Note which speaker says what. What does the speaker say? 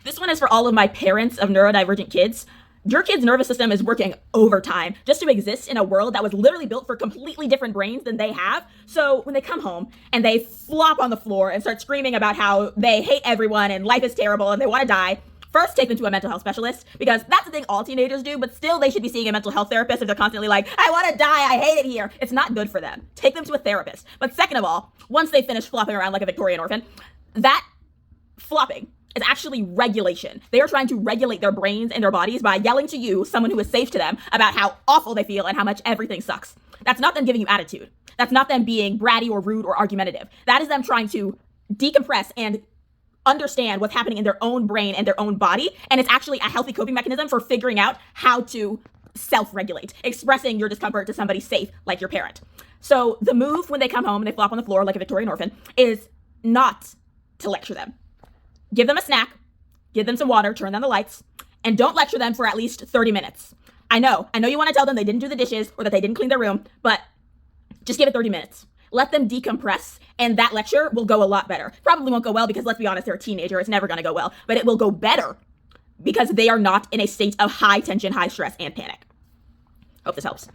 Speaker 1: This one is for all of my parents of neurodivergent kids. Your kid's nervous system is working overtime just to exist in a world that was literally built for completely different brains than they have. So when they come home and they flop on the floor and start screaming about how they hate everyone and life is terrible and they want to die, first take them to a mental health specialist, because that's the thing all teenagers do, but still they should be seeing a mental health therapist if they're constantly like, I want to die, I hate it here. It's not good for them. Take them to a therapist. But second of all, once they finish flopping around like a Victorian orphan, that flopping is actually regulation. They are trying to regulate their brains and their bodies by yelling to you, someone who is safe to them, about how awful they feel and how much everything sucks. That's not them giving you attitude. That's not them being bratty or rude or argumentative. That is them trying to decompress and understand what's happening in their own brain and their own body. And it's actually a healthy coping mechanism for figuring out how to self-regulate, expressing your discomfort to somebody safe like your parent. So the move when they come home and they flop on the floor like a Victorian orphan is not to lecture them. Give them a snack, give them some water, turn down the lights, and don't lecture them for at least 30 minutes. I know you want to tell them they didn't do the dishes or that they didn't clean their room, but just give it 30 minutes. Let them decompress, and that lecture will go a lot better. Probably won't go well because, let's be honest, they're a teenager. It's never going to go well, but it will go better because they are not in a state of high tension, high stress, and panic. Hope this helps.